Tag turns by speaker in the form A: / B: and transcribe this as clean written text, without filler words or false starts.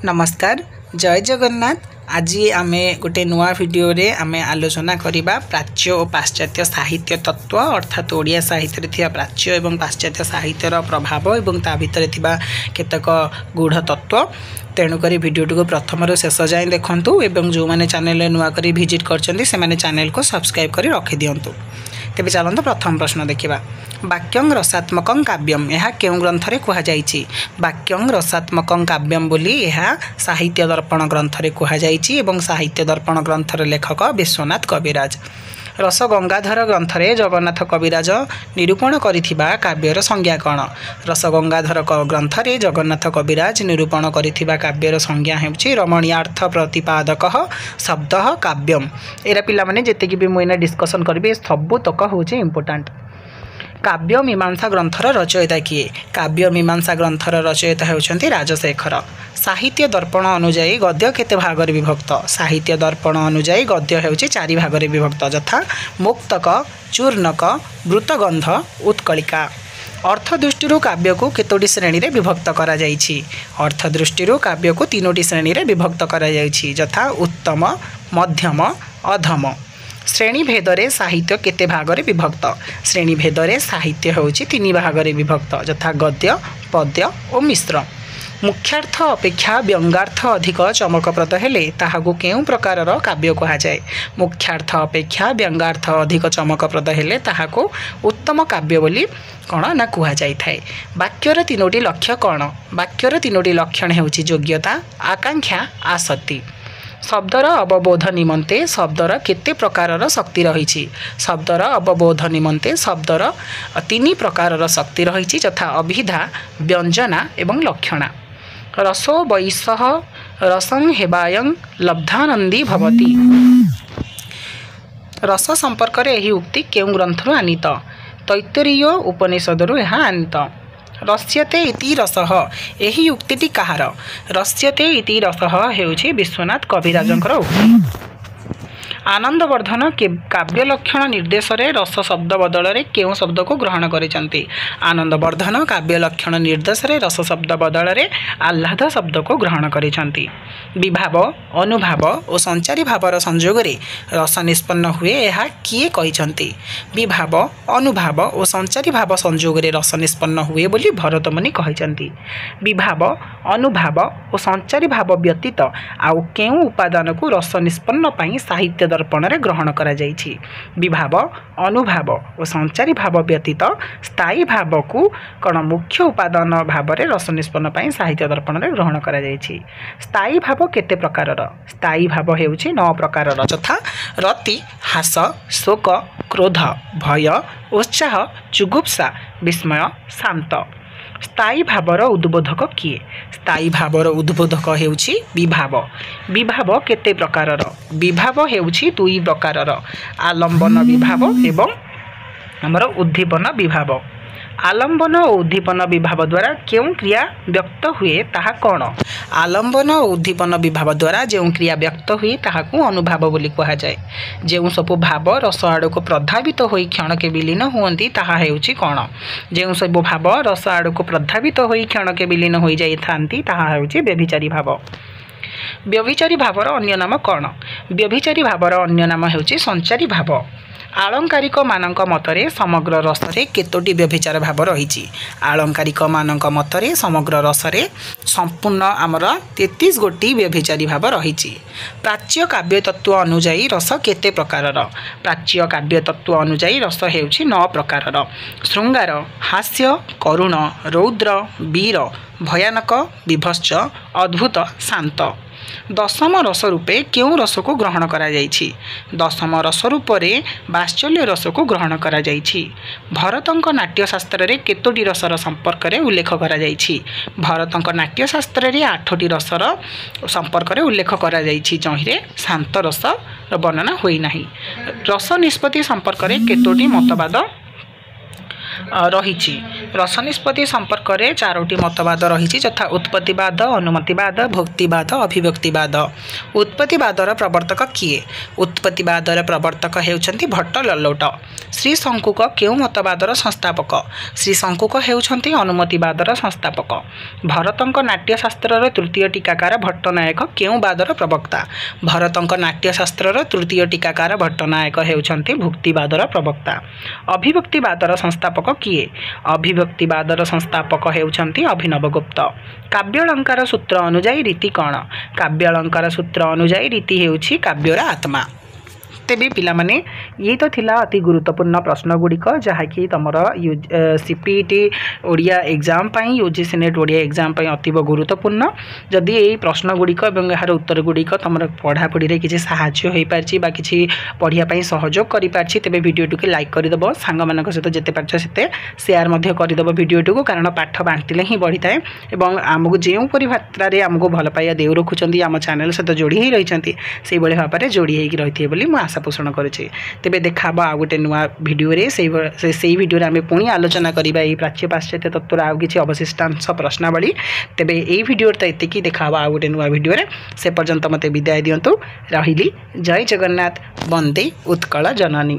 A: नमस्कार जय जगन्नाथ। आज आम गोटे नुआ वीडियो रे आम आलोचना करिबा प्राच्य और पाश्चात्य साहित्य तत्व अर्थात ओडिया साहित्य रे थिबा प्राच्य एवं पाश्चात्य साहित्यर प्रभाव एवं ता भितर थिबा केतक गूढ़ तत्व। तेणुक भिडियोटी को प्रथम शेष जाए देखूँ एवं जो मैंने चैनल नुआ कर विजिट कर चैनल को सब्सक्राइब कर रखी दिंतु। तेज चलते प्रथम प्रश्न देखा। वाक्यं रसात्मक काव्यम यह क्यों ग्रंथ रे कहुई? वाक्यं रसात्मक काव्यम बोली यह साहित्य दर्पण ग्रंथ रे कहुई एवं साहित्य दर्पण ग्रंथर लेखक विश्वनाथ कविराज। रस गंगाधर ग्रंथ रे जगन्नाथ कविराज निरूपण करिथिबा काव्यर संज्ञा कौन? रस गंगाधर ग्रंथ रे जगन्नाथ कविराज निरूपण करिथिबा काव्यर संज्ञा हेउछि रमणीयार्थ प्रतिपादक शब्द काव्यम। एरा पिला माने जेतेकी भी मुइना डिस्कशन करबे सबु तक होछि इंपोर्टेंट। काव्य मीमांसा ग्रंथर रचयिता किए? काव्य मीमांसा ग्रंथर रचयिता होउछन्ति राजशेखर। साहित्य दर्पण अनुजाई गद्य केते भागरे विभक्त? साहित्य दर्पण अनुजाई गद्य हेउछि 4 भागरे विभक्त यथा मुक्तक, चूर्णक, वृतगंध, उत्कलिका। अर्थ दृष्टि काव्य को केतोटी श्रेणी रे विभक्त करा जाइछि? अर्थ दृष्टि काव्य को 3टी श्रेणी रे विभक्त करा जाइछि यथा उत्तम, मध्यम, अधम। श्रेणी भेदरे साहित्य केते भागरे विभक्त? श्रेणी भेदरे साहित्य होउछि 3 भागरे विभक्त यथा गद्य, पद्य और मिश्र। मुख्यार्थ अपेक्षा व्यंगार्थ अधिक चमकप्रद हेले ताहाकु केउं प्रकारर काव्य कहा जाए? मुख्यार्थ अपेक्षा व्यंगार्थ अधिक चमकप्रद हेले ताहाकु उत्तम काव्य बोली कौन ना कहा जाए। वाक्यर 3टी लक्ष्य कौन? वाक्यर 3टी लक्षण हेउछि योग्यता, आकांक्षा, आसक्ति। शब्दर अवबोध निमंते शब्दर केते प्रकारर शक्ति रही? शब्दर अवबोध निमंते शब्दर 3 प्रकारर शक्ति रही यथा अभिधा, व्यंजना एवं लक्षणा। रसो वैसह रसं हेबायं लब्धानंदी भवति। रस संपर्क रे एही उक्ति केउं ग्रंथरु आनीत? तैत्तरीय उपनिषदरु एहा आनीत। रस्यते इति रसः एही उक्तिटी कहार? रस्यते इति रसः हेउछि विश्वनाथ कविराजंकर उक्ति। आनंदवर्धन काव्य लक्षण निर्देश रे रस शब्द बदल रे केउं शब्द को ग्रहण करिसंती? आनंदवर्धन काव्य लक्षण निर्देश रे रस शब्द बदल रे आह्लाद शब्द को ग्रहण करिसंती। विभाव, अनुभाव और संचारी भावर संयोग रे रस निष्पन्न हुए यह किए कहिसंती? विभाव, अनुभाव और संचारी भाव संयोग रे रस निष्पन्न हुए बोली भरतमुनि कहिसंती। विभाव, अनुभाव और संचारी भाव व्यतीत आउ केउं उपादान को रस निष्पन्न पई साहित्य दर्पण रे ग्रहण करा जाइछि? विभाव, अनुभाव और संचारी भाव व्यतीत स्थायी भाव को कौन मुख्य उपादान भाव रे रस निष्पन्न पई साहित्य दर्पण रे ग्रहण करा जाइछि। स्थायी भाव केते प्रकारर? स्थायी भाव हेउछि 9 प्रकारर यथा रति, हास, शोक, क्रोध, भय, उत्साह, जुगुप्सा, विस्मय, शांत। स्थायी भावर उद्बोधक किए? स्थायी भावर उद्बोधक हेउछि विभाव। विभाव केते प्रकारर? विभाव हेउछि 2 प्रकारर आलंबन विभाव एवं हमर उद्दीपन विभाव। आलंबन और उद्दीपन विभाव द्वारा क्यों क्रिया व्यक्त हुए ताहा कौन? आलंबन और उद्दीपन विभाव द्वारा जो क्रिया व्यक्त हुए ताहाकु अनुभाव बोली कहा जाए। जो सब भाव रस आड़ को प्रभावित होई क्षण के विलीन हुअंती ताहा हेउछि कौन? जो सब भाव रस आड़ को प्रभावित होई क्षण के विलीन होई जाई थांती ताहा हेउछि व्यभिचारी भाव। व्यभिचारी भावर अन्य नाम कौन? व्यभिचारी भावर अन्य नाम हेउछि संचारी भाव। आलंकारिक मानक मतरे समग्र रसरे केतोटी व्यभिचार भाव रही? आलंकारिक मानक मतरे समग्र रसरे संपूर्ण आमर 33 गोटी व्यभिचारी भाव रही। प्राच्य काव्य तत्व अनुजाई रस केते प्रकारर? प्राच्य काव्य तत्व अनुजाई रस हेउछि 9 प्रकारर श्रृंगार, हास्य, करुण, रौद्र, वीर, भयानक, विभत्स, अद्भुत, शांत। दशम रस रूपे क्यों रस को ग्रहण करा जाइछि? दशम रस रूपरे वात्सल्य रस को ग्रहण करा जाइछि। भरतंक नाट्यशास्त्र रे केतोटी रसर संपर्क रे उल्लेख करा जाइछि? भरतंक नाट्यशास्त्र रे 8टी रसर संपर्क रे उल्लेख करा जाइछि जहिरे शांत रस वर्णना होई नाही। रस निष्पत्ति संपर्क रे केतोटी मतवाद रही रस निष्पत्ति संपर्क में 4टी मतवाद रही यथा उत्पत्तिवाद, अनुमतिवाद, भोक्तिवाद, अभिव्यक्तिवाद। उत्पत्तिवादर प्रवर्तक किए? उत्पत्तिवादर प्रवर्तक हेउछन्ति भट्ट लल्लौट। श्री शंकुक केउ मतवादर संस्थापक? श्री शंकुक हेउछन्ति अनुमतिवादर संस्थापक। भरतंक नाट्यशास्त्रर तृतीय टीकाकार भट्टनायक केउ वादर प्रवक्ता? भरतंक नाट्यशास्त्रर तृतीय टीकाकार भट्टनायक हेउछन्ति भुक्तिवादर प्रवक्ता। अभिव्यक्तिवादर संस्थापक किए? अभिव्यक्तिवादर संस्थापक हेउछन्ति अभिनवगुप्त। काव्यालंकार सूत्र अनुजाई रीति कौन? काव्यालंकार सूत्र अनुजाई रीति हेउछि काव्यर आत्मा। तेबे पिला माने ये तो थिला अति गुरुत्वपूर्ण प्रश्न गुड़िक जहाँकि तुम सीपीटी ओडिया एग्जाम पाई यूजीसी नेट ओडिया एग्जाम पाई अतीव गुरुत्वपूर्ण। जदि यही प्रश्न गुड़िक और यार उत्तर गुड़िक तुम पढ़ापढ़ी किसी साहाय्य हो पार्ची बा किसी पढ़ाई सहयोग कर पार्ची तेबे वीडियो के लाइक करदेव। सांग मान सहित जिते पार्छ सेते शेयर करदेव वीडियो को, कारण पाठ बांटिले ही बढ़ी थाए और आमको जोपरी मात्रा आमको भल पाइबा देव रखुच्च आम चैनल सहित जोड़ी ही रही से भाव में जोड़ी होगी रही है मुझे आशा पोषण करुचे। तेबे देखा आ गोटे नुआ वीडियो रे से वीडियो आम पुणी आलोचना करबा ये प्राच्य पाश्चात्य तत्वर आउ किसी अवशिष्टांश प्रश्नावली। तेबे ये वीडियो तो एतिकी देखा आ गोटे नुआ वीडियो रे से पर्यंत मते विदाय दियंतु। रहिली। जय जगन्नाथ। वंदे उत्कल जननी।